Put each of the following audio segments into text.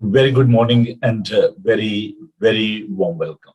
Very good morning and very warm welcome.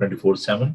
24/7।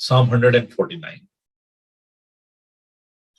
Psalm 149।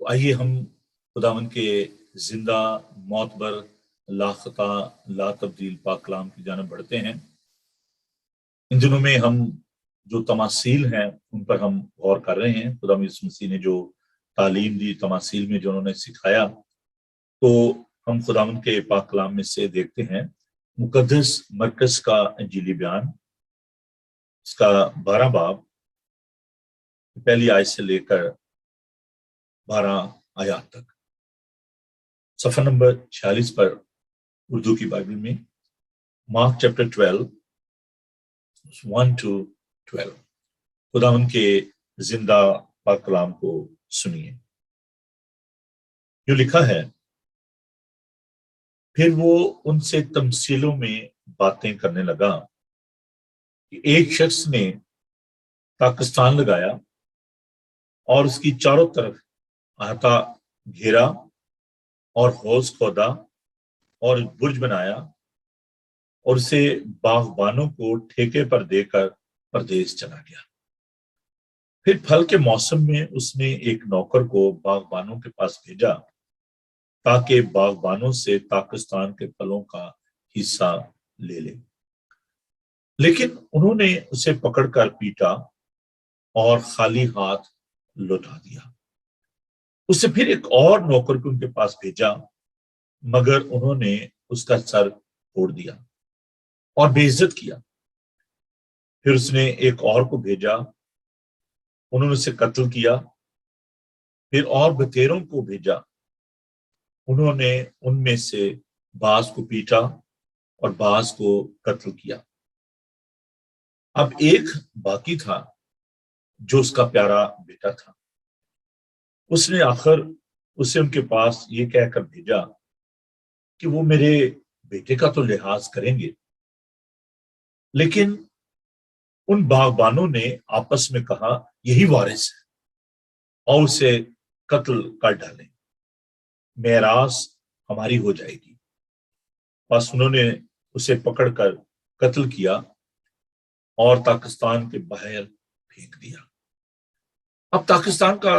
تو آئیے ہم خداوند کے زندہ، معتبر، لاخطا، لا تبدیل پاک کلام کی جانب بڑھتے ہیں۔ ان دنوں میں ہم جو تماثیل ہیں ان پر ہم غور کر رہے ہیں۔ خدا یسوع مسیح نے جو تعلیم دی تماثیل میں، جو انہوں نے سکھایا، تو ہم خداوند کے پاک کلام میں سے دیکھتے ہیں مقدس مرکز کا انجیلی بیان، اس کا 12 باب، پہلی آیت سے لے کر 12 آیات تک، صفحہ نمبر 46 پر اردو کی بائبل میں، مارک چیپٹر 12 1 to 12۔ خداوند کے زندہ پاک کلام کو سنیے۔ جو لکھا ہے، پھر وہ ان سے تمثیلوں میں باتیں کرنے لگا کہ ایک شخص نے پاکستان لگایا اور اس کی چاروں طرف احاطہ گھیرا اور حوض کھودا اور برج بنایا اور اسے باغبانوں کو ٹھیکے پر دے کر پردیس چلا گیا۔ پھر پھل کے موسم میں اس نے ایک نوکر کو باغبانوں کے پاس بھیجا تاکہ باغبانوں سے پاکستان کے پھلوں کا حصہ لے لے، لیکن انہوں نے اسے پکڑ کر پیٹا اور خالی ہاتھ لوٹا دیا۔ اس سے پھر ایک اور نوکر کو ان کے پاس بھیجا، مگر انہوں نے اس کا سر پھوڑ دیا اور بے عزت کیا۔ پھر اس نے ایک اور کو بھیجا، انہوں نے اسے قتل کیا۔ پھر اور بتیروں کو بھیجا، انہوں نے ان میں سے بعض کو پیٹا اور بعض کو قتل کیا۔ اب ایک باقی تھا جو اس کا پیارا بیٹا تھا۔ اس نے آخر اسے ان کے پاس یہ کہہ کر بھیجا کہ وہ میرے بیٹے کا تو لحاظ کریں گے، لیکن ان باغبانوں نے آپس میں کہا یہی وارث ہے اور اسے قتل کر ڈالیں، میراث ہماری ہو جائے گی۔ بس انہوں نے اسے پکڑ کر قتل کیا اور پاکستان کے باہر پھینک دیا۔ اب پاکستان کا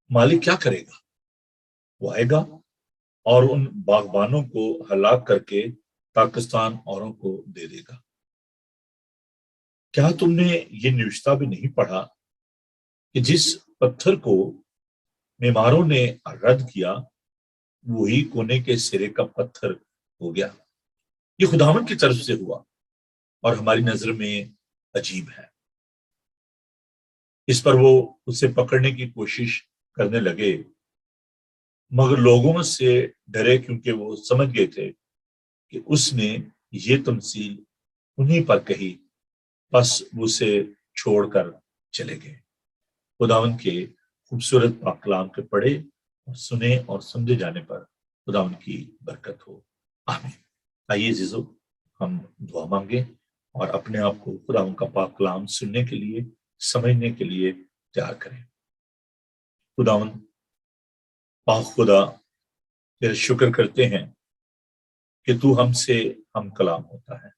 مالک کیا کرے گا؟ وہ آئے گا اور ان باغبانوں کو ہلاک کر کے پاکستان اوروں کو دے دے گا۔ کیا تم نے یہ نوشتہ بھی نہیں پڑھا کہ جس پتھر کو معماروں نے رد کیا وہی کونے کے سرے کا پتھر ہو گیا؟ یہ خداوند کی طرف سے ہوا اور ہماری نظر میں عجیب ہے۔ اس پر وہ اسے پکڑنے کی کوشش کرنے لگے، مگر لوگوں سے ڈرے کیونکہ وہ سمجھ گئے تھے کہ اس نے یہ تمثیل انہی پر کہی، بس وہ اسے چھوڑ کر چلے گئے۔ خداوند کے خوبصورت پاک کلام کے پڑھے اور سنے اور سمجھے جانے پر خداوند کی برکت ہو، آمین۔ آئیے عزیزو، ہم دعا مانگیں اور اپنے آپ کو خداوند کا پاک کلام سننے کے لیے، سمجھنے کے لیے تیار کریں۔ خداوند پاک خدا، تیرا شکر کرتے ہیں کہ تو ہم سے ہم کلام ہوتا ہے۔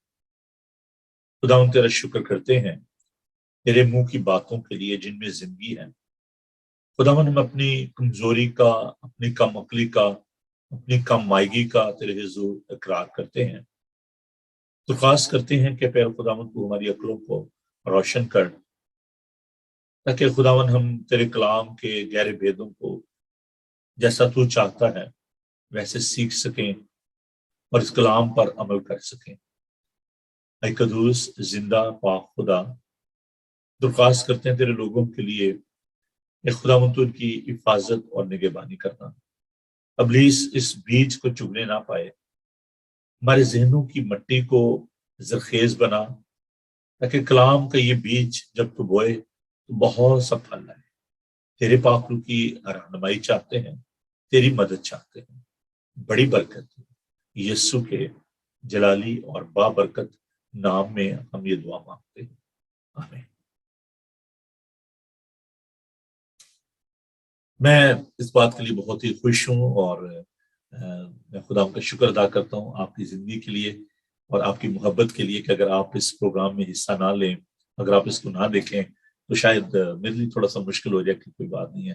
خداوند تیرا شکر کرتے ہیں تیرے منہ کی باتوں کے لیے جن میں زندگی ہے۔ خداوند ہم اپنی کمزوری کا، اپنی کم عقلی کا، اپنی کم مائگی کا تیرے حضور اقرار کرتے ہیں، درخواست کرتے ہیں کہ پیر خداوند کو ہماری عقلوں کو روشن کر، تاکہ خداوند ہم تیرے کلام کے گہرے بھیدوں کو جیسا تو چاہتا ہے ویسے سیکھ سکیں اور اس کلام پر عمل کر سکیں۔ اے قدوس زندہ پاک خدا، درخواست کرتے ہیں تیرے لوگوں کے لیے اے خداوند تو ان کی حفاظت اور نگہبانی کرنا، ابلیس اس بیج کو چگنے نہ پائے، ہمارے ذہنوں کی مٹی کو زرخیز بنا، تاکہ کلام کا یہ بیج جب تو بوئے تو بہت سا پھل لائے۔ تیرے پاک روح کی رہنمائی چاہتے ہیں، تیری مدد چاہتے ہیں، بڑی برکت یسوع کے جلالی اور بابرکت نام میں ہم یہ دعا مانگتے ہیں، آمین۔ میں اس بات کے لیے بہت ہی خوش ہوں اور میں خدا کا شکر ادا کرتا ہوں آپ کی زندگی کے لیے اور آپ کی محبت کے لیے کہ اگر آپ اس پروگرام میں حصہ نہ لیں، اگر آپ اس کو نہ دیکھیں تو شاید میرے لیے تھوڑا سا مشکل ہو جائے کہ کوئی بات نہیں ہے،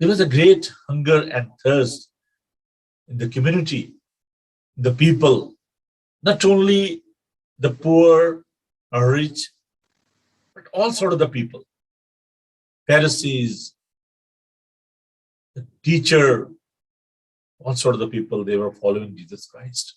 There was a great hunger and thirst in the community, the people, not only the poor or rich, but all sort of the people. Pharisees, the teacher, all sort of the people, they were following Jesus Christ.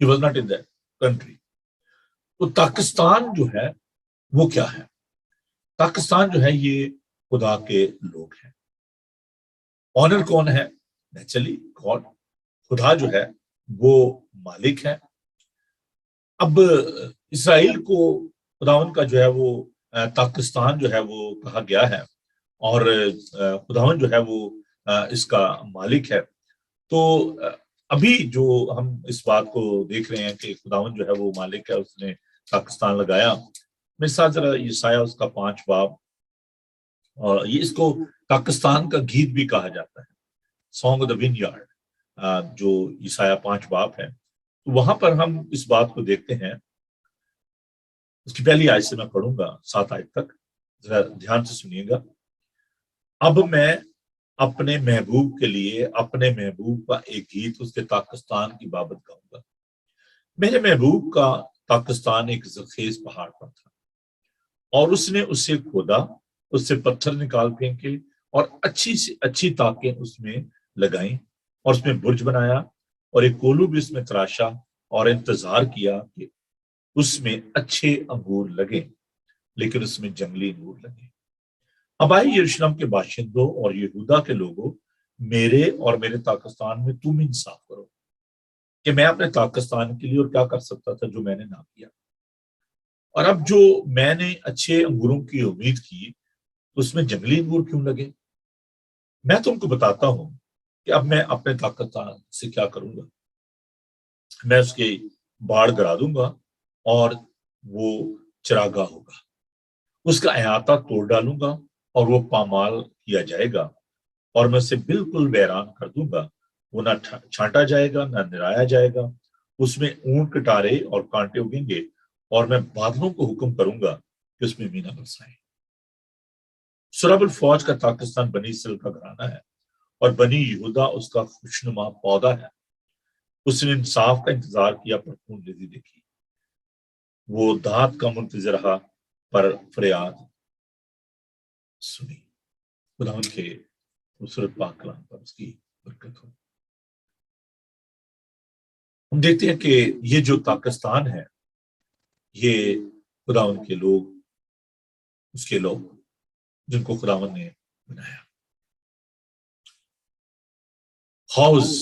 He was not in that country. تو پاکستان جو ہے وہ کیا ہے؟ پاکستان جو ہے یہ خدا کے لوگ ہیں. آنر کون ہے؟ Naturally God. خدا جو ہے وہ مالک ہے. اب اسرائیل کو خداوند کا جو ہے وہ پاکستان جو ہے وہ کہا گیا ہے، اور خداوند جو ہے وہ اس کا مالک ہے. تو ابھی جو ہم اس بات کو دیکھ رہے ہیں کہ خداوند جو ہے وہ مالک ہے، اس نے پاکستان لگایا. میرے ساتھ ذرا یسایہ اس کا 5 باب، اور یہ اس کو پاکستان کا گیت بھی کہا جاتا ہے، song of the one yard, جو یسایہ 5 باب ہے. تو وہاں پر ہم اس بات کو دیکھتے ہیں. اس کی پہلی آیت سے میں پڑھوں گا 7 آیت تک، ذرا دھیان سے سنیے گا. اب میں اپنے محبوب کے لیے اپنے محبوب کا ایک گیت اس کے پاکستان کی بابت گاؤں گا. میرے محبوب کا پاکستان ایک زرخیز پہاڑ پر تھا، اور اس نے اسے کھودا، اس سے پتھر نکال پھینکے اور اچھی سے اچھی تاکیں اس میں لگائیں، اور اس میں برج بنایا، اور ایک کولو بھی اس میں تراشا، اور انتظار کیا کہ اس میں اچھے انگور لگے، لیکن اس میں جنگلی انگور لگے. اب آئے یروشلم کے باشندوں اور یہودا کے لوگوں، میرے اور میرے پاکستان میں تم انصاف کرو کہ میں اپنے پاکستان کے لیے اور کیا کر سکتا تھا جو میں نے نہ کیا. اور اب جو میں نے اچھے انگوروں کی امید کی، اس میں جنگلی انگور کیوں لگے؟ میں تم کو بتاتا ہوں کہ اب میں اپنے پاکستان سے کیا کروں گا. میں اس کے باڑ گرا دوں گا اور وہ چراگاہ ہوگا. اس کا احاطہ توڑ ڈالوں گا اور وہ پامال کیا جائے گا، اور میں اسے بالکل ویران کر دوں گا. وہ نہ چھانٹا جائے گا نہ نرایا جائے گا. اس میں اونٹ کٹارے اور کانٹے اگیں گے، اور میں بادلوں کو حکم کروں گا کہ اس میں مینا برسائیں. سرب الفوج کا پاکستان بنی اسرائیل کا گھرانہ ہے، اور بنی یہودا اس کا خوشنما پودا ہے. اس نے انصاف کا انتظار کیا پر خون ریزی دیکھی، وہ داد کا منتظر رہا پر فریاد سنی. خدا ان کے خوبصورت پاک کلام پر اس کی برکت ہو. ہم دیکھتے ہیں کہ یہ جو پاکستان ہے، یہ خدا ان کے لوگ، اس کے لوگ جن کو خداوند نے بنایا. ہاؤس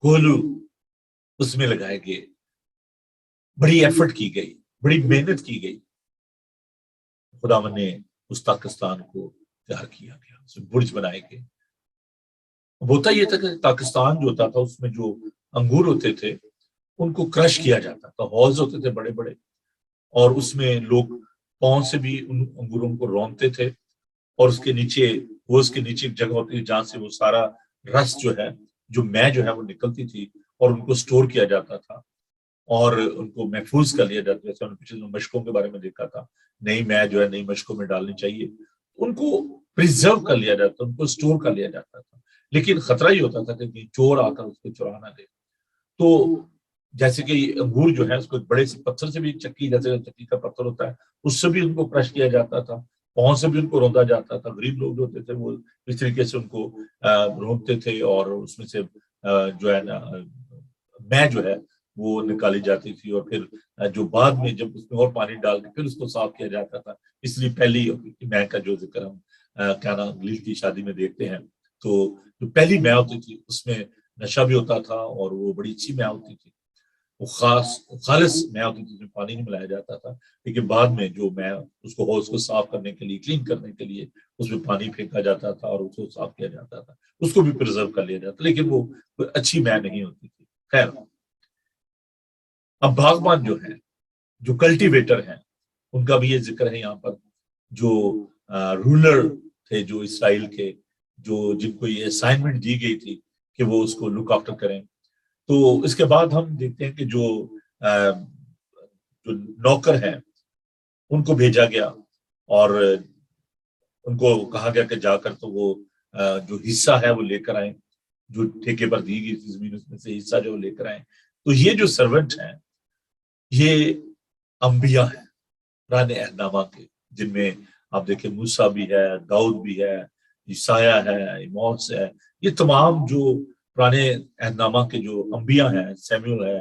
کولو اس میں لگائے گئے، بڑی ایفرٹ کی گئی، بڑی محنت کی گئی. خداوند نے اس پاکستان کو تیار کیا گیا، اس میں برج بنائے گئے. ہوتا یہ تھا کہ پاکستان جو ہوتا تھا اس میں جو انگور ہوتے تھے ان کو کرش کیا جاتا تھا. ہالز ہوتے تھے بڑے بڑے، اور اس میں لوگ پاؤں سے بھی ان انگوروں کو رونتے تھے، اور اس کے نیچے ایک جگہ ہوتی تھی جہاں سے وہ سارا رس جو ہے، جو میں جو ہے وہ نکلتی تھی، اور ان کو سٹور کیا جاتا تھا اور ان کو محفوظ کر لیا جاتا. جیسے ہم نے پچھلے مشکوں کے بارے میں دیکھا تھا، نئی میں جو ہے نئی مشکوں میں ڈالنی چاہیے، ان کو پریزرو کر لیا جاتا، ان کو سٹور کر لیا جاتا تھا. لیکن خطرہ ہی ہوتا تھا کہ چور آ کر اس کو چرا نہ لے. تو جیسے کہ انگور جو ہے اس کو بڑے سے پتھر سے بھی، چکی جیسے چکی کا پتھر ہوتا ہے، اس سے بھی ان کو کرش کیا جاتا تھا، پاؤں سے بھی ان کو روندا جاتا تھا. غریب لوگ جو ہوتے تھے وہ اس طریقے سے ان کو رونتے تھے، اور اس میں سے جو ہے نا میں جو ہے وہ نکالی جاتی تھی، اور پھر جو بعد میں جب اس میں اور پانی ڈال کے پھر اس کو صاف کیا جاتا تھا. اس لیے پہلی میں کا جو ذکر ہم کیا نا انگلیل کی شادی میں دیکھتے ہیں، تو جو پہلی میں ہوتی تھی اس میں نشہ بھی ہوتا تھا، اور وہ بڑی اچھی میں ہوتی تھی، وہ خالص میں ہوتی تھی، اس میں پانی نہیں ملایا جاتا تھا. لیکن بعد میں جو میں اس کو حوض کو صاف کرنے کے لیے، کلین کرنے کے لیے اس میں پانی پھینکا جاتا تھا اور اس کو صاف کیا جاتا تھا، اس کو بھی پرزرو کر لیا جاتا، لیکن وہ اچھی میں نہیں ہوتی تھی. خیر، اب باغبان جو ہے، جو کلٹیویٹر ہیں، ان کا بھی یہ ذکر ہے یہاں پر، جو رولر تھے جو اسرائیل کے، جو جن کو یہ اسائنمنٹ دی گئی تھی کہ وہ اس کو لک آفٹر کریں. تو اس کے بعد ہم دیکھتے ہیں کہ جو نوکر ہیں ان کو بھیجا گیا، اور ان کو کہا گیا کہ جا کر تو وہ جو حصہ ہے وہ لے کر آئیں، جو ٹھیکے پر دی گئی تھی زمین، اس میں سے حصہ جو لے کر آئیں. تو یہ جو سرونٹ ہیں یہ انبیاء ہیں پرانے عہد نامہ کے، جن میں آپ دیکھیں موسیٰ بھی ہے، داؤد بھی ہے، یسایہ ہے، ایموس ہے. یہ تمام جو پرانے عہد نامہ کے جو انبیاء ہیں، سیموئیل ہے،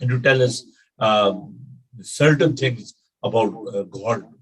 and to tell us certain things about God,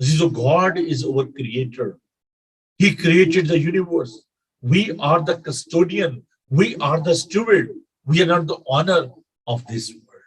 So God is our creator. He created the universe. We are the custodian. We are the steward. We are not the owner of this world.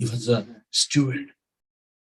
He was a steward.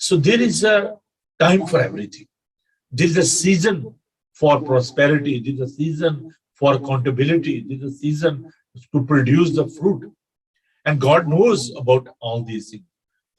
So there is a time for everything. There is a season for prosperity. There is a season for accountability. There is a season to produce the fruit. And God knows about all these things.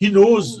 He knows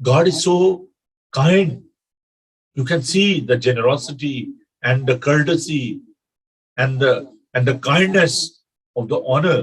God is so kind. You can see the generosity and the courtesy and the kindness of the honor.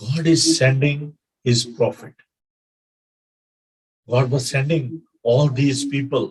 God is sending his prophet. God was sending all these people.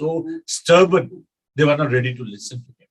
so stubborn, they were not ready to listen to him.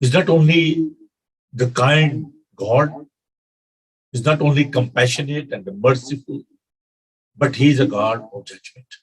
is not only the kind God, is not only compassionate and merciful, but he is a God of judgment.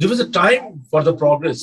There was a time for the progress.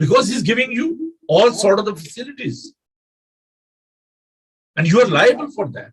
Because he is giving you all sort of the facilities and you are liable for that.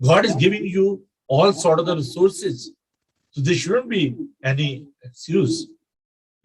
God is giving you all sort of the resources, so there shouldn't be any excuse.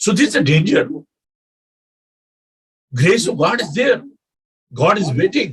So this is a danger. Grace of God is there. God is waiting.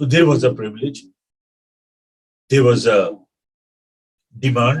So there was a privilege, there was a demand.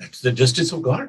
That's the justice of God.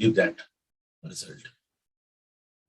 give that result.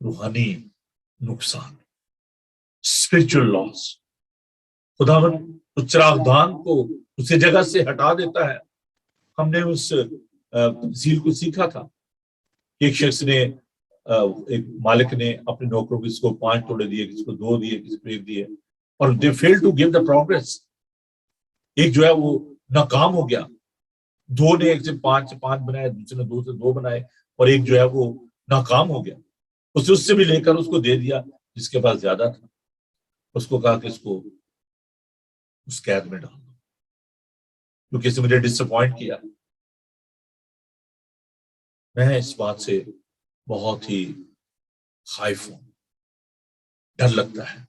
روحانی نقصان، spiritual لاس. خداوند اس چراغدان کو اسی جگہ سے ہٹا دیتا ہے. ہم نے اس تفصیل کو سیکھا تھا. ایک شخص نے ایک مالک نے اپنے نوکروں کو کسی کو 5 توڑے دیے, کسی کو 2 دیے, کسی کو 1 دیے, اور they failed to give the progress. ایک جو ہے وہ ناکام ہو گیا. 2 نے 1 سے 5 بنائے, دوسرے نے 2 سے 2 بنائے, اور ایک جو ہے وہ ناکام ہو گیا. اس سے بھی لے کر اس کو دے دیا جس کے پاس زیادہ تھا. اس کو کہا کہ اس کو اس قید میں ڈال دو کیونکہ اس نے مجھے ڈس اپوائنٹ کیا. میں اس بات سے بہت ہی خائف ہوں. ڈر لگتا ہے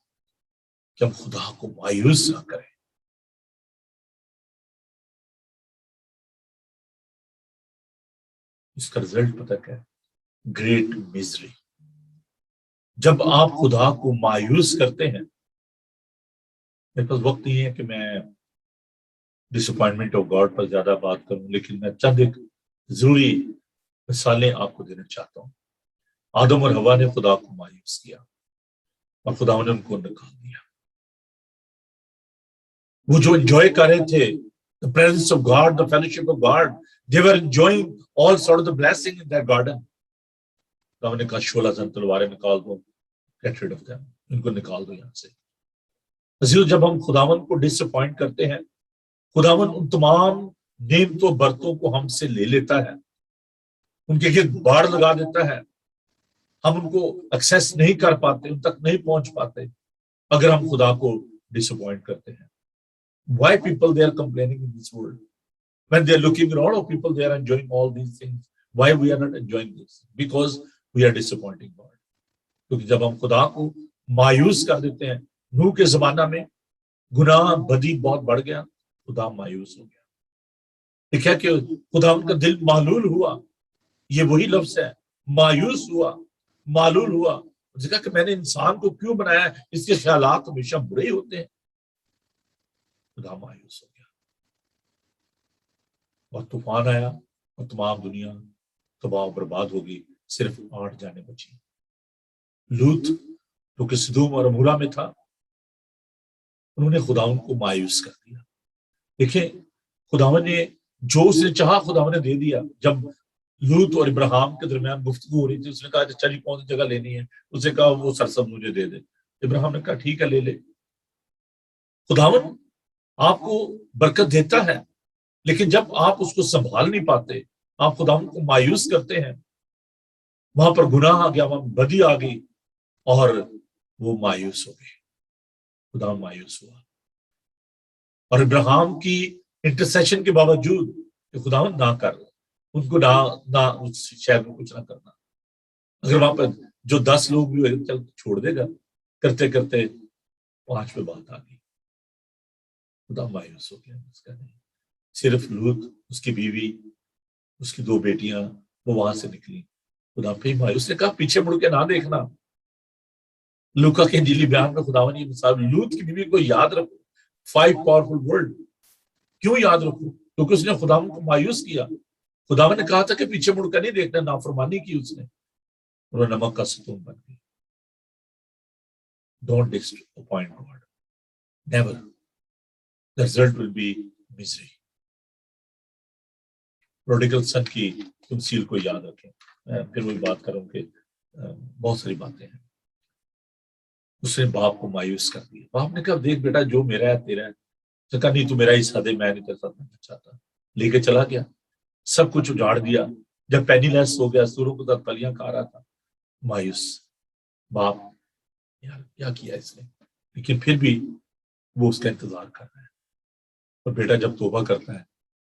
کہ ہم خدا کو مایوس نہ کریں. اس کا رزلٹ پتہ کیا ہے؟ گریٹ میزری. جب آپ خدا کو مایوس کرتے ہیں, میرے پاس وقت نہیں ہے کہ میں ڈس اپوائنٹمنٹ آف گاڈ پر زیادہ بات کروں, لیکن میں چند ایک ضروری مثالیں آپ کو دینا چاہتا ہوں. آدم اور حوا نے خدا کو مایوس کیا اور خدا نے ان کو نکال دیا. وہ جو انجوائے کر رہے تھے the presence of God, the fellowship of God, they were enjoying all sort of the blessing in that garden. خدا نے کہا 16 زن تلواریں نکال دو, get rid of them, ان کو نکال دو یہاں سے. جب ہم خداوند کو ڈس اپوائنٹ کرتے ہیں, خداوند ان تمام نعمتوں برتوں کو ہم سے لے لیتا ہے, ان کے گرد باڑ لگا دیتا ہے. ہم ان کو ایکسیس نہیں کر پاتے, ان تک نہیں پہنچ پاتے اگر ہم خدا کو ڈس اپوائنٹ کرتے ہیں. Why people they are complaining in this world when they are looking at all of people they are enjoying all these things? Why we are not enjoying this? Because we are disappointing God. کیونکہ جب ہم خدا کو مایوس کر دیتے ہیں, نوح کے زمانہ میں گناہ بدی بہت بڑھ گیا, خدا مایوس ہو گیا. دیکھا کہ خدا ان کا دل معلول ہوا. یہ وہی لفظ ہے, مایوس ہوا, معلول ہوا. دیکھا کہ میں نے انسان کو کیوں بنایا, اس کے خیالات ہمیشہ برے ہی ہوتے ہیں. خدا مایوس ہو گیا اور طوفان آیا اور تمام دنیا تباہ و برباد ہوگی. صرف 8 جانیں بچی. لوط جو کہ سدوم اور عمورہ میں تھا, انہوں نے خداوند کو مایوس کر دیا. دیکھیں خداوند نے جو اس نے چاہا خداوند نے دے دیا. جب لوط اور ابراہیم کے درمیان گفتگو ہو رہی تھی, اس نے کہا چلی کون سی جگہ لینی ہے, اس نے کہا وہ سرسبز مجھے دے دے. ابراہیم نے کہا ٹھیک ہے لے لے. خداوند آپ کو برکت دیتا ہے, لیکن جب آپ اس کو سنبھال نہیں پاتے, آپ خداوند کو مایوس کرتے ہیں. وہاں پر گناہ آ گیا, وہاں بدی آ گئی اور وہ مایوس ہو گئے. خداوند مایوس ہوا. اور ابراہیم کی انٹرسیشن کے باوجود کہ خداوند نہ کر, ان کو نہ اس شہر میں کچھ نہ کرنا. اگر وہاں پر جو 10 لوگ بھی ہوئے چل چھوڑ دے گا. کرتے کرتے 5 پہ بات آ گئی. خدا مایوس ہو گیا. اس کا نہیں, صرف لوط, اس کی بیوی, اس کی 2 بیٹیاں وہ وہاں سے نکلی. خدا پہ مایوس نے کہا پیچھے مڑ کے نہ دیکھنا. لوکا کے انجیلی بیان میں خداوند یہ مثال, لوط کی بیوی کو یاد رکھو. 5 پاورفل ورڈ. کیوں یاد رکھو؟ کیونکہ اس نے خداوند کو مایوس کیا. خداوند نے کہا تھا کہ پیچھے مڑ کر نہیں دیکھنا. نافرمانی کی اس نے, اور نمک کا ستون بن گئی. Don't disappoint God. Never. The result will be misery. پروڈیگل سن کی تمثیل کو یاد رکھیں. پھر وہی بات کروں کہ بہت ساری باتیں ہیں. اس نے باپ کو مایوس کر دیا. باپ نے کہا دیکھ بیٹا جو میرا ہے تیرا ہے. اس نے کہا نہیں تو میرا ہی حصہ دے, میں نہیں تیرے ساتھ رہنا چاہتا. لے کے چلا گیا, سب کچھ اجاڑ دیا. جب پینی لیس ہو گیا, سوروں کے ساتھ پلیاں کھا رہا تھا. مایوس باپ, یار کیا کیا اس نے. لیکن پھر بھی وہ اس کا انتظار کر رہا ہے. اور بیٹا جب توبہ کرتا ہے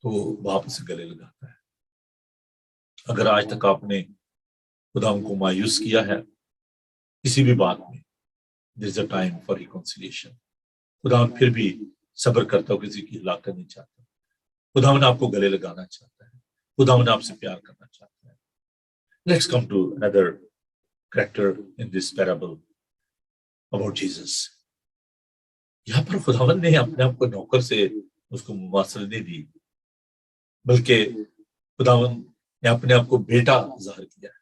تو باپ اسے گلے لگاتا ہے. اگر آج تک آپ نے خدا کو مایوس کیا ہے کسی بھی بات میں, there is a time for reconciliation. خدا پھر بھی صبر کرتا ہو, کسی کی ہلاکت نہیں چاہتا. خدا نے آپ کو گلے لگانا چاہتا ہے. خدا نے آپ سے پیار کرنا چاہتا ہے. Let's come to another character in this parable about Jesus. یہاں پر خداوند نے اپنے آپ کو نوکر سے اس کو مماثلت نہیں دی, بلکہ خداوند نے اپنے آپ کو بیٹا ظاہر کیا ہے.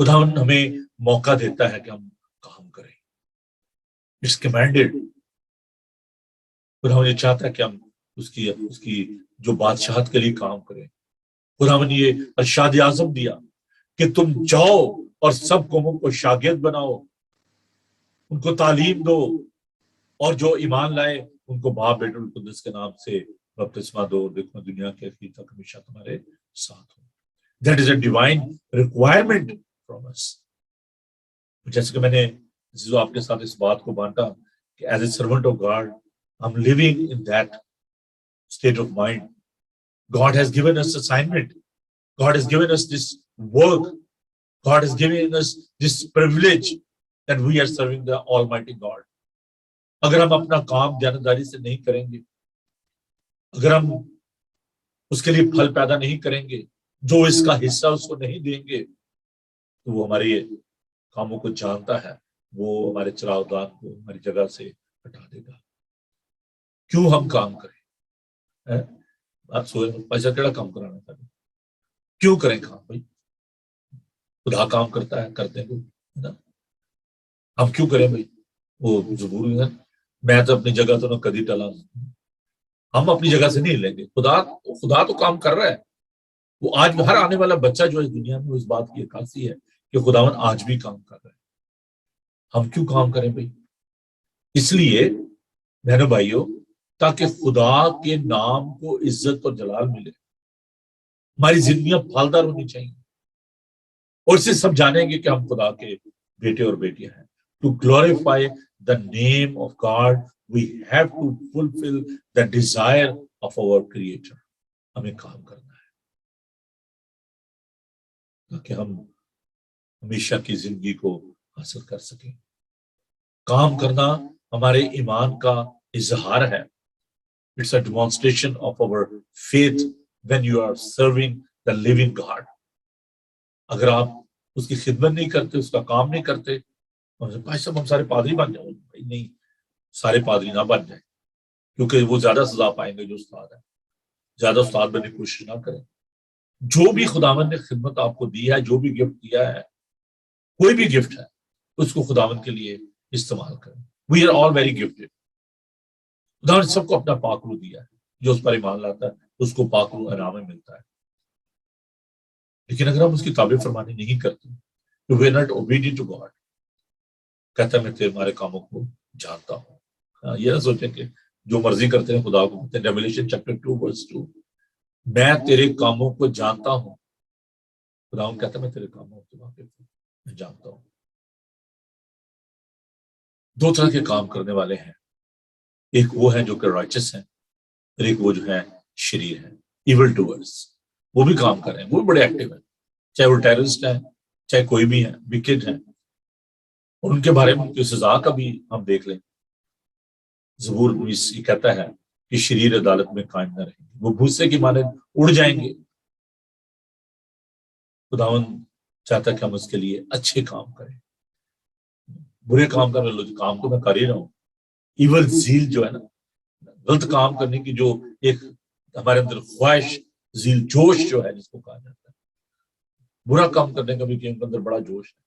خداوند ہمیں موقع دیتا ہے کہ ہم کام کریں. It's commanded. خداوند یہ چاہتا ہے کہ ہم اس کی جو بادشاہت کے لیے کام کریں. خداوند نے یہ ارشاد اعظم دیا کہ تم جاؤ اور سب قوموں کو شاگرد بناؤ، ان کو تعلیم دو، اور جو ایمان لائے ان کو باپ بیٹے القدس کے نام سے بپتسمہ دو، دیکھو میں دنیا کے آخر تک ہمیشہ تمہارے ساتھ ہوں. That is a divine requirement from us. جیسے کہ میں نے آپ کے ساتھ اس بات کو بانٹا کہ as a servant of God I'm living in that state of mind. God has given us assignment. God has given us this work. God has given us this privilege that we are serving the Almighty God. اگر ہم اپنا کام دیانتداری سے نہیں کریں گے، اگر ہم اس کے لیے پھل پیدا نہیں کریں گے، جو اس کا حصہ اس کو نہیں دیں گے، تو وہ ہمارے کاموں کو جانتا ہے، وہ ہمارے چراغ دان کو ہماری جگہ سے ہٹا دے گا. کیوں ہم کام کریں؟ آپ سوچ پیسہ کیڑا کام کرانا تھا، کیوں کریں کام؟ بھائی خدا کام کرتا ہے، کرتے ہیں نا، ہم کیوں کریں بھائی؟ وہ ضروری ہے. میں تو اپنی جگہ تو نہ کدی ٹلا، ہم اپنی جگہ سے نہیں لیں گے. خدا تو کام کر رہا ہے. وہ آج ہر آنے والا بچہ جو اس دنیا میں اس بات کی عکاسی ہے کہ خداوند آج بھی کام کر رہا ہے. ہم کیوں کام کریں بھائی؟ اس لیے بہنوں بھائیوں، تاکہ خدا کے نام کو عزت اور جلال ملے. ہماری زندگیاں پھلدار ہونی چاہیے، اور اسے سب جانیں گے کہ ہم خدا کے بیٹے اور بیٹیاں ہیں. To glorify the name of God, we have to fulfill the desire of our Creator. ہمیں کام کرنا ہے تاکہ ہم ہمیشہ کی زندگی کو حاصل کر سکیں. کام کرنا ہمارے ایمان کا اظہار ہے. It's a demonstration of our faith when you are serving the living God. اگر آپ اس کی خدمت نہیں کرتے، اس کا کام نہیں کرتے، بھائی صاحب ہم سارے پادری بن جائیں. بھائی نہیں، سارے پادری نہ بن جائیں، کیونکہ وہ زیادہ سزا پائیں گے جو استاد ہے. زیادہ استاد بننے کی کوشش نہ کریں. جو بھی خداوند نے خدمت آپ کو دی ہے، جو بھی گفٹ دیا ہے، کوئی بھی گفٹ ہے، اس کو خداوند کے لیے استعمال کریں. We are all very gifted. خداوند سب کو اپنا پاکرو دیا ہے. جو اس پر ایمان لاتا ہے اس کو پاکرو انعام میں ملتا ہے. لیکن اگر ہم اس کی تابع فرمانی نہیں کرتے، تو we are not obedient to God. کہتا ہے میں تمہارے کاموں کو جانتا ہوں. یہ نہ سوچیں کہ جو مرضی کرتے ہیں خدا کو. ریویلیشن چیپٹر 2:2 میں تیرے کاموں کو جانتا ہوں. خدا کہتا ہے میں تیرے کاموں کو واقف ہوں، میں جانتا ہوں. دو طرح کے کام کرنے والے ہیں. ایک وہ ہیں جو کہ رائچس ہیں، اور ایک وہ جو ہے شریر ہیں، ایول ڈوئرز. وہ بھی کام کر رہے ہیں، وہ بھی بڑے ایکٹیو ہیں، چاہے وہ ٹیررسٹ ہیں، چاہے کوئی بھی ہیں، وکٹ ہیں. اور ان کے بارے میں ان کی سزا کا بھی ہم دیکھ لیں. زبور 19 یہ کہتا ہے کہ شریر عدالت میں قائم نہ رہیں گے، وہ بھوسے کی مانند اڑ جائیں گے. خداوند چاہتا ہے کہ ہم اس کے لیے اچھے کام کریں. برے کام کرنے لو، کام تو میں کر ہی رہا ہوں. ایول زیل جو ہے نا، غلط کام کرنے کی جو ایک ہمارے اندر خواہش، زیل جوش جو ہے جس کو کہا جاتا ہے، برا کام کرنے کا بھی کہ ان کے اندر بڑا جوش ہے.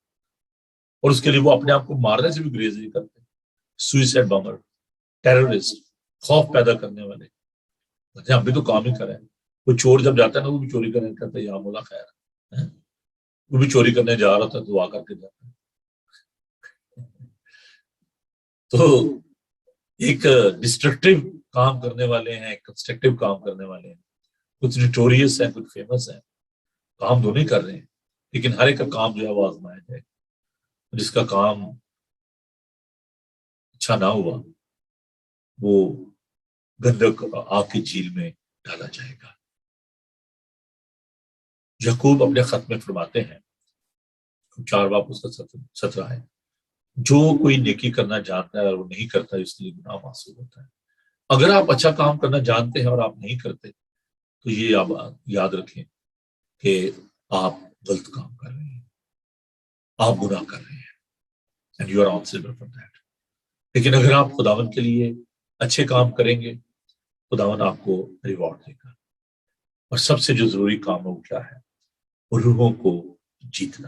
اور اس کے لیے وہ اپنے آپ کو مارنے سے بھی گریز نہیں کرتے. سوئسائڈ بامر، ٹیررسٹ، خوف پیدا کرنے والے. ہم بھی تو کام ہی کریں. کوئی چور جب جاتا ہے نا، وہ بھی چوری کرنے کہتا ہے یا مولا خیر، وہ بھی چوری کرنے جا رہا تھا، دعا کر کے جاتا ہے. تو ایک ڈسٹرکٹیو کام کرنے والے ہیں، کنسٹرکٹیو کام کرنے والے ہیں. کچھ نوٹوریس ہیں، کچھ فیمس ہیں. کام دونوں ہی کر رہے ہیں، لیکن ہر ایک کا کام جو ہے وہ آزمایا جائے. جس کا کام اچھا نہ ہوا وہ گندک آگ کی جھیل میں ڈالا جائے گا. یعقوب اپنے خط میں فرماتے ہیں، 4 باب اس کا 17 ہے، جو کوئی نیکی کرنا جانتا ہے اور وہ نہیں کرتا اس کے لیے گناہ محسوب ہوتا ہے. اگر آپ اچھا کام کرنا جانتے ہیں اور آپ نہیں کرتے، تو یہ آپ یاد رکھیں کہ آپ غلط کام کر رہے ہیں، آپ گناہ کر رہے ہیں. And you are answerable for that. لیکن اگر آپ خداوند کے لیے اچھے کام کریں گے، خداوند آپ کو ریوارڈ دے گا. اور سب سے جو ضروری کام ہے وہ کیا ہے؟ وہ روحوں کو جیتنا.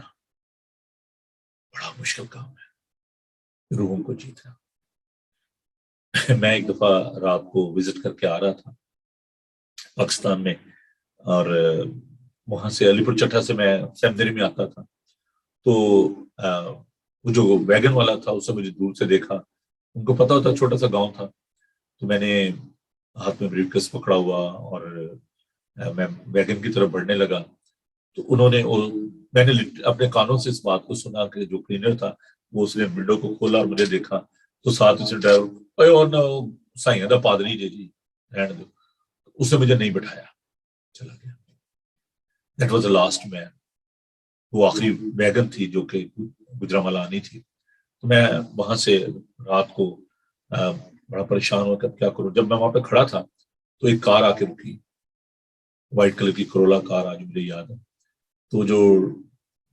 بہت مشکل کام ہے روحوں کو جیتنا. میں ایک دفعہ رات کو وزٹ کر کے آ رہا تھا پاکستان میں, اور وہاں سے علی پور چٹھا سے میں سیمدری میں آتا تھا. تو وہ جو ویگن والا تھا اسے مجھے دور سے دیکھا, ان کو پتا ہوتا چھوٹا سا گاؤں تھا. تو میں نے ہاتھ میں بریف کیس پکڑا ہوا اور میں ویگن کی طرف بڑھنے لگا. تو انہوں نے میں نے اپنے کانوں سے اس بات کو سنا کہ جو کلینر تھا وہ اس نے ونڈو کو کھولا اور مجھے دیکھا. تو ساتھ اسے ڈرائیور سائیں دا پادری جی رہنے دو, اس نے مجھے نہیں بٹھایا, چلا گیا. That was the last main. وہ آخری ویگن تھی جو کہ گجرانوالہ آنی تھی. تو میں وہاں سے رات کو بڑا پریشان ہوا کہ کیا کروں. جب میں وہاں پہ کھڑا تھا تو ایک کار آ کے رکی, وائٹ کلر کی کرولا کار, آج مجھے یاد ہے. تو جو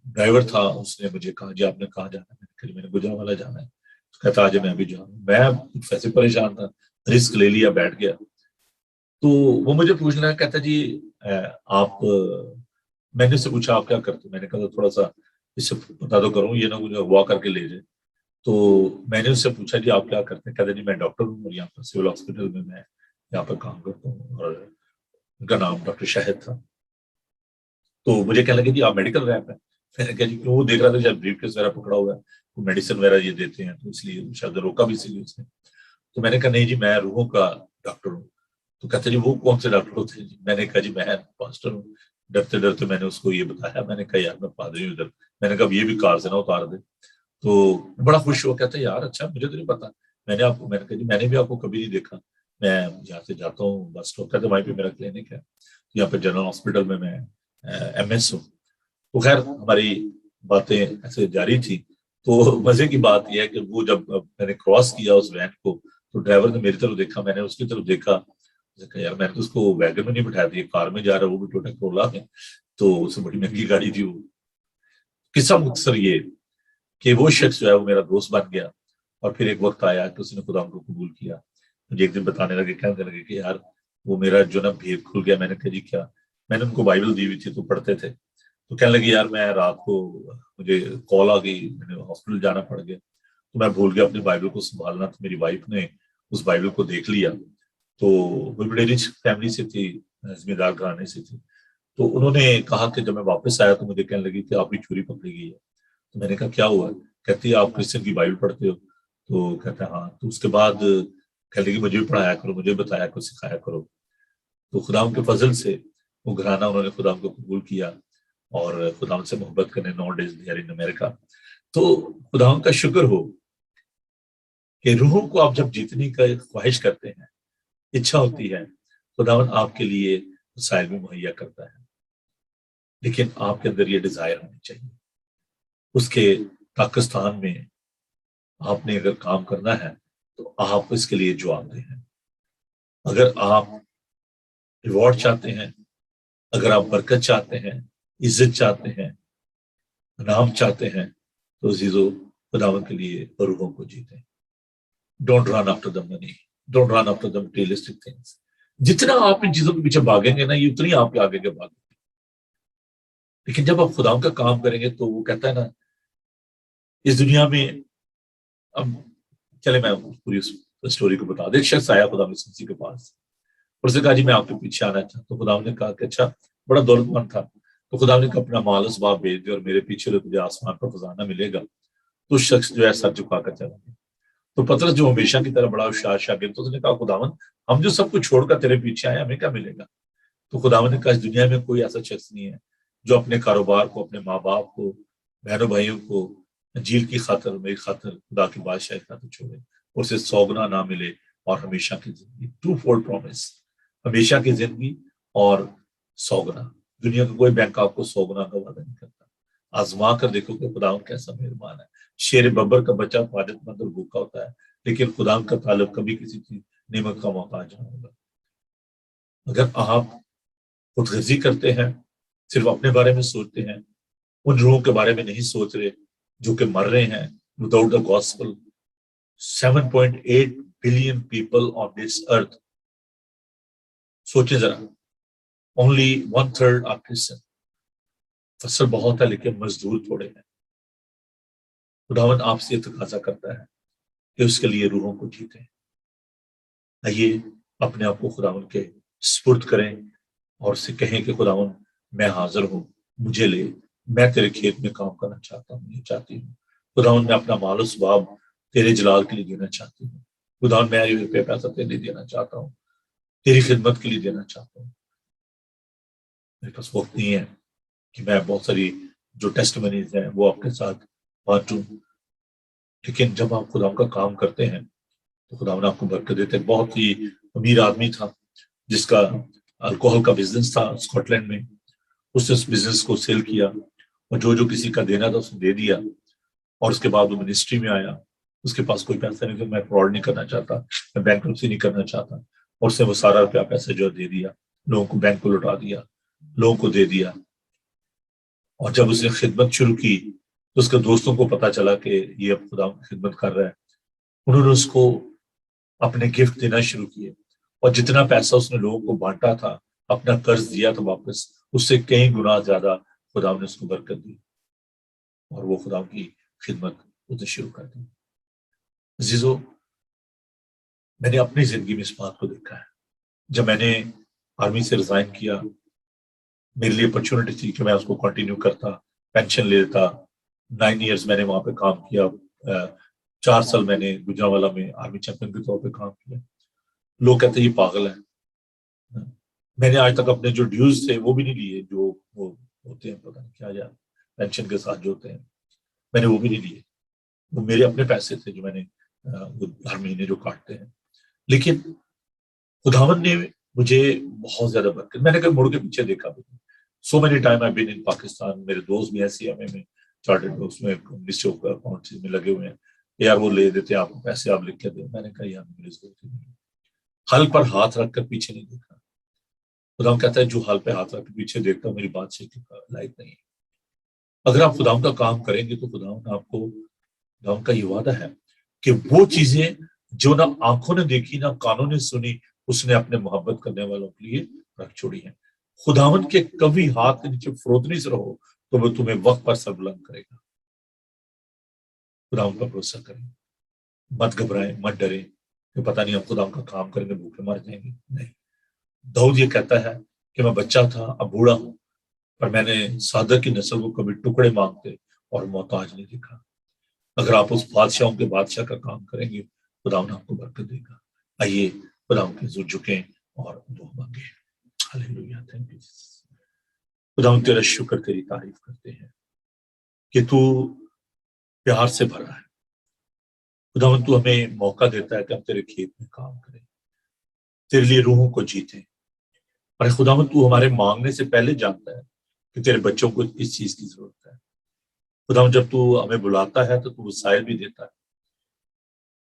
ڈرائیور تھا اس نے مجھے کہا جی آپ نے کہاں جانا ہے؟ میں نے گجرانوالہ جانا ہے. کہتا آج میں ابھی جاؤں. میں ویسے پریشان تھا, رسک لے لیا, بیٹھ گیا. تو وہ مجھے پوچھ رہا ہے, کہتا جی آپ, میں نے اس سے پوچھا آپ کیا کرتے. میں نے کہا تھوڑا سا اس سے پتا تو کروں, یہ نہ مجھے اغوا کر کے لے جائے. تو میں نے اس سے پوچھا جی آپ کیا کرتے ہیں؟ کہتے جی میں ڈاکٹر ہوں, اور یہاں پر سول ہاسپٹل میں یہاں پر کام کرتا ہوں. اور ان کا نام ڈاکٹر شاہد تھا. تو مجھے کہنے لگے جی آپ میڈیکل ریپ ہیں. میں نے کہا جی کیوں, وہ دیکھ رہا تھا جب بریف کیس وغیرہ پکڑا ہوا ہے, وہ میڈیسن وغیرہ یہ دیتے ہیں, تو اس لیے شاید روکا بھی اسی لیے اس نے. تو میں نے کہا نہیں جی میں روحوں کا ڈاکٹر ہوں. تو کہتے جی وہ کون سے ڈاکٹر ہوتے ہیں؟ میں نے کہا جی میں پاسٹر ہوں. ڈرتے ڈرتے میں نے اس کو یہ بتایا. میں نے کہا یار میں پادری ہوں ادھر. میں نے کہا یہ بھی کار سے نہ اتار دے. تو بڑا خوش ہوا, کہتا ہے یار اچھا مجھے تو نہیں پتا. میں نے کہا جی میں نے بھی آپ کو کبھی نہیں دیکھا. میں یہاں سے جاتا ہوں بس اسٹاپ. کہتے وہیں پہ میرا کلینک ہے, یہاں پہ جنرل ہاسپٹل میں ایم ایس ہوں. تو خیر ہماری باتیں ایسے جاری تھی. تو مزے کی بات یہ ہے کہ وہ جب میں نے کراس کیا اس وین کو, تو ڈرائیور نے میری طرف دیکھا, میں نے اس کی طرف دیکھا. یار میں نے تو اس کو ویگن میں نہیں بٹھایا تھا, کار میں جا رہا ہے, وہ بھی ٹوٹا کرولا ہے, تو اس سے بڑی مہنگی گاڑی تھی وہ. قصہ مختصر یہ کہ وہ شخص جو ہے وہ میرا دوست بن گیا. اور پھر ایک وقت آیا کہ اس نے خدا کو قبول کیا. مجھے ایک دن بتانے لگے, کہنے لگے کہ یار وہ میرا جو نا بھید کھل گیا. میں نے کہا جی کیا؟ میں نے ان کو بائبل دی ہوئی تھی تو پڑھتے تھے. تو کہنے لگے یار میں رات کو مجھے کال آ گئی, میں نے ہاسپٹل جانا پڑ گیا, تو میں بھول گیا اپنی بائبل کو سنبھالنا. تو میری وائف نے اس بائبل کو دیکھ لیا. تو وہ بڑے رچ فیملی سے تھی, ذمہ دار گھرانے سے تھی. تو انہوں نے کہا کہ جب میں واپس آیا تو مجھے کہنے لگی کہ آپ کی چوری پکڑی گئی ہے. تو میں نے کہا کیا ہوا؟ کہتی ہے آپ کرسچن کی بائبل پڑھتے ہو؟ تو کہتا ہے ہاں. تو اس کے بعد کہنے لگی مجھے بھی پڑھایا کرو, مجھے بتایا کرو, سکھایا کرو. تو خدا ان کے فضل سے وہ گھرانہ انہوں نے خدا کو قبول کیا اور خدا سے محبت کرنے 9 days دیئر ان امریکہ. تو خدا کا شکر ہو کہ روحوں کو آپ جب جیتنے کا خواہش کرتے ہیں, اچھا ہوتی ہے, خداوند آپ کے لیے وسائل بھی مہیا کرتا ہے. لیکن آپ کے اندر یہ ڈیزائر ہونی چاہیے. اس کے پاکستان میں آپ نے اگر کام کرنا ہے تو آپ اس کے لیے جواب دیں ہیں. اگر آپ ریوارڈ چاہتے ہیں, اگر آپ برکت چاہتے ہیں, عزت چاہتے ہیں, انعام چاہتے ہیں, تو عزیزو خداوند کے لیے روحوں کو جیتیں. Don't run after the money, don't run after the materialistic things. جتنا آپ ان چیزوں کے پیچھے بھاگیں گے نا, یہ اتنی آپ کے آگے کے بھاگیں گے. لیکن جب آپ خدا کا کام کریں گے تو وہ کہتا ہے نا اس دنیا میں, اب چلے میں پوری اسٹوری کو بتا دیں. ایک شخص آیا خدا مسیح کے پاس, اور اس نے کہا جی میں آپ کے پیچھے آنا چاہتا ہوں. خدا نے کہا کہ اچھا, بڑا دولت مند تھا. تو خدا نے کہا اپنا مال اسباب بھیج دے اور میرے پیچھے تجھے آسمان پر خزانہ ملے گا. تو شخص جو ہے سر جھکا کر چلا گیا. تو پطرس جو ہمیشہ کی طرح بڑا ہوشیار شاگرد, تو اس نے کہا خداوند ہم جو سب کچھ چھوڑ کر تیرے پیچھے آئے, ہمیں کیا ملے گا؟ تو خداوند نے کہا اس دنیا میں کوئی ایسا شخص نہیں ہے جو اپنے کاروبار کو, اپنے ماں باپ کو, بہنوں بھائیوں کو انجیل کی خاطر, میری خاطر, خدا کی بادشاہی کی خاطر چھوڑے اور اسے 100 گنا نہ ملے اور ہمیشہ کی زندگی. 2-fold promise, ہمیشہ کی زندگی اور 100 گنا. دنیا کا کوئی بینک آپ کو 100 گنا کا وعدہ نہیں کرتا. آزما کر دیکھو کہ خداوند کیسا مہربان ہے. شیر ببر کا بچہ حاجت مند اور بھوکا ہوتا ہے, لیکن خداوند کا تعلق کبھی کسی چیز نعمت کا محتاج نہ ہوگا. اگر آپ خود غرضی کرتے ہیں, صرف اپنے بارے میں سوچتے ہیں, ان روحوں کے بارے میں نہیں سوچ رہے جو کہ مر رہے ہیں without the gospel. 7.8 billion people on this earth, سوچیں ذرا, اونلی 1/3 آر کرسچن. فصل بہت ہے لیکن مزدور تھوڑے ہیں. خداوند آپ سے تقاضا کرتا ہے کہ اس کے لیے روحوں کو جیتیں. آئیے اپنے آپ کو خداوند کے سپرد کریں اور اسے کہیں کہ خداوند میں حاضر ہوں، مجھے لے، میں تیرے کھیت میں کام کرنا چاہتا ہوں، یہ چاہتی ہوں. خداوند میں اپنا مال و ثواب تیرے جلال کے لیے دینا چاہتی ہوں. خداوند میں یہ روپے پیسہ تیرے لیے دینا چاہتا ہوں، تیری خدمت کے لیے دینا چاہتا ہوں. میرے پاس وقت نہیں ہے کہ میں بہت ساری جو ٹیسٹمنیز ہیں وہ آپ کے ساتھ بانٹوں، لیکن جب آپ خدا کا کام کرتے ہیں تو خدا آپ کو برکت دیتے ہیں. بہت ہی امیر آدمی تھا جس کا الکوہل کا بزنس تھا اسکاٹ لینڈ میں. اس نے اس بزنس کو سیل کیا اور جو کسی کا دینا تھا اس نے دے دیا، اور اس کے بعد وہ منسٹری میں آیا. اس کے پاس کوئی پیسہ نہیں تھا، میں فراڈ نہیں کرنا چاہتا، میں بینکرپسی نہیں کرنا چاہتا، اور اس نے وہ سارا روپیہ پیسہ جو دے دیا، لوگوں کو بینک کو لوٹا دیا، لوگوں کو دے دیا. اور جب اس نے خدمت شروع کی تو اس کے دوستوں کو پتا چلا کہ یہ اب خدا کی خدمت کر رہا ہے. انہوں نے اس کو اپنے گفٹ دینا شروع کیے، اور جتنا پیسہ اس نے لوگوں کو بانٹا تھا، اپنا قرض دیا تھا واپس، اس سے کئی گنا زیادہ خدا نے اس کو برکت دی، اور وہ خدا کی خدمت اسے شروع کر دی. عزیزو، میں نے اپنی زندگی میں اس بات کو دیکھا ہے. جب میں نے آرمی سے ریزائن کیا، میرے لیے اپرچونٹی تھی کہ میں اس کو کنٹینیو کرتا، پینشن لیتا. 9 ایئرس میں نے وہاں پہ کام کیا. 4 سال میں نے گجرانوالا میں آرمی چیمپئن کے طور پہ کام کیا. لوگ کہتے ہیں یہ پاگل ہے. میں نے آج تک اپنے جو ڈیوز تھے وہ بھی نہیں لیے، جو وہ ہوتے ہیں پتہ نہیں کیا یا پینشن کے ساتھ جو ہوتے ہیں، میں نے وہ بھی نہیں لیے. وہ میرے اپنے پیسے تھے جو میں نے ہر مہینے جو کاٹتے ہیں. لیکن خداوند نے مجھے بہت زیادہ برکت. میں نے کبھی مڑ کے پیچھے دیکھا بھی نہیں. سو مینی ٹائم آئی بین ان پاکستان. میرے دوست بھی ایسے ہمیں میں چارٹرڈ اس میں منسٹری آف اکاؤنٹس میں لگے ہوئے ہیں، یار وہ لے دیتے ہیں آپ کو پیسے، آپ لکھ کے دیں. میں نے کہا یار میری ضرورت نہیں. حل پر ہاتھ رکھ کر پیچھے نہیں دیکھا. خدا کہتا ہے جو حل پہ ہاتھ رکھ کے پیچھے دیکھتا ہوں میری بات سے لائق نہیں ہے. اگر آپ خدا کا کام کریں گے تو خدا آپ کو، خدا کا یہ وعدہ ہے کہ وہ چیزیں جو نہ آنکھوں نے دیکھی نہ کانوں نے سنی، اس نے اپنے محبت کرنے والوں کے لیے رکھ چھوڑی ہیں. خداوند کے کبھی ہاتھ کے نیچے فروتنی سے رہو تو وہ تمہیں وقت پر سر بلند کرے گا. خداوند پر بھروسہ کریں، مت گھبرائیں، مت ڈریں کہ پتہ نہیں ہم خداوند کا کام کریں گے بھوکے مر جائیں گے. نہیں، داؤد یہ کہتا ہے کہ میں بچہ تھا اب بوڑھا ہوں، پر میں نے صادق کی نسل کو کبھی ٹکڑے مانگتے اور محتاج نہیں دیکھا. اگر آپ اس بادشاہوں کے بادشاہ کا کام کریں گے، خداوند آپ کو برکت دے گا. آئیے خداوند کے حضور جھکیں اور دعا مانگیں. ہلیلویا، تھینک یو جیسس. خداوند تیرا شکر، تیری تعریف کرتے ہیں کہ تو پیار سے بھرا ہے. خداوند تو ہمیں موقع دیتا ہے کہ ہم تیرے کھیت میں کام کریں، تیرے لیے روحوں کو جیتیں. اور خداوند تو ہمارے مانگنے سے پہلے جانتا ہے کہ تیرے بچوں کو کس چیز کی ضرورت ہے. خداوند جب تو ہمیں بلاتا ہے تو تو وسائل بھی دیتا ہے،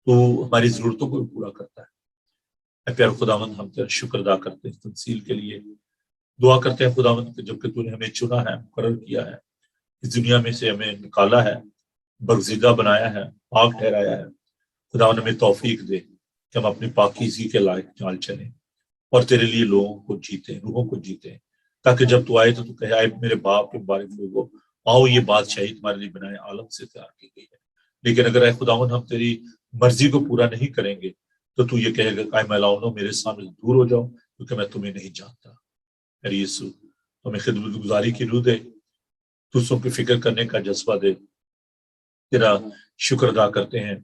تو ہماری ضرورتوں کو بھی پورا کرتا ہے. اے پیارے خداوند، ہم تیرا شکر ادا کرتے ہیں تنزیل کے لیے. دعا کرتے ہیں خداوند کہ جب کہ تو نے ہمیں چنا ہے، مقرر کیا ہے، اس دنیا میں سے ہمیں نکالا ہے، برگزیدہ بنایا ہے، پاک ٹھہرایا ہے. خداوند ہمیں توفیق دے کہ ہم اپنی پاکیزگی کے لائق چال چلیں اور تیرے لیے لوگوں کو جیتیں، روحوں کو جیتیں، تاکہ جب تو آئے تو تو کہے آئے میرے باپ کے مبارک لوگوں، آؤ یہ بادشاہی تمہارے لیے بنائے عالم سے تیار کی گئی ہے. لیکن اگر اے خداوند ہم تیری مرضی کو پورا نہیں کریں گے تو تو یہ کہے گا کہ میلاؤنو میرے سامنے دور ہو جاؤ کیونکہ میں تمہیں نہیں جانتا. اے یسوع، ہمیں خدمت گزاری کی روح دے، دوسروں کی فکر کرنے کا جذبہ دے. تیرا شکر ادا کرتے ہیں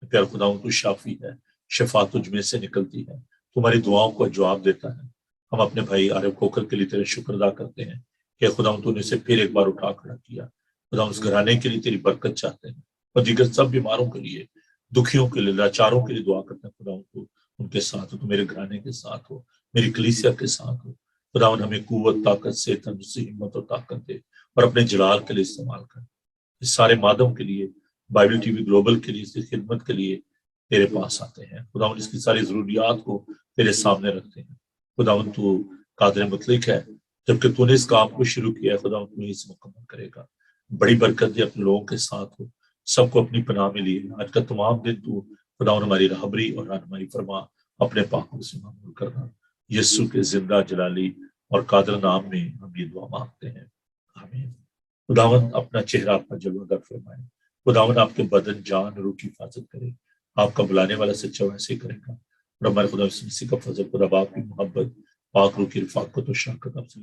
پیار خداوند، تو شافی ہے، شفا تجھ میں سے نکلتی ہے، تمہاری دعاؤں کو جواب دیتا ہے. ہم اپنے بھائی عارف کوکر کے لیے تیرے شکر ادا کرتے ہیں کہ خداوند تو نے اسے پھر ایک بار اٹھا کھڑا کیا. خداوند اس گھرانے کے لیے تیری برکت چاہتے ہیں، اور دیگر سب بیماروں کے لیے، دکھیوں کے لیے، لاچاروں کے لیے دعا کرتے ہیں. خداوند تو ان کے ساتھ ہو، تو میرے گھرانے کے ساتھ ہو، میری کلیسیا کے ساتھ ہو. خداوند ہمیں قوت، طاقت، سے تندرستی، ہمت اور طاقت دے، اور اپنے جلال کے لیے استعمال کر. اس سارے مادم کے لیے، بائبل ٹی وی گلوبل کے لیے، اس کی خدمت کے لیے تیرے پاس آتے ہیں. خداوند اس کی ساری ضروریات کو تیرے سامنے رکھتے ہیں. خداوند تو قادر مطلق ہے، جبکہ تو نے اس کام کو شروع کیا ہے خداوند تو اسے مکمل کرے گا. بڑی برکت دے، اپنے لوگوں کے ساتھ ہو، سب کو اپنی پناہ میں لیے. آج کا تمام دن تو خداوند ہماری رہبری اور رہنمائی فرما، اپنے پاکوں سے معمول کرنا. یسوع کے زندہ جلالی اور قادر نام میں ہم یہ دعا مانگتے ہیں، آمین. خداوند اپنا چہرہ پر جلوہ گر فرمائے خداوند آپ کے بدن جان روح کی حفاظت کرے، آپ کا بلانے والا سچا ویسے ہی کرے گا، اور ہمارے خدا یسوع مسیح کا فضل، خدا باپ کی محبت، پاک روح کی رفاقت و شراکت آپ سے لے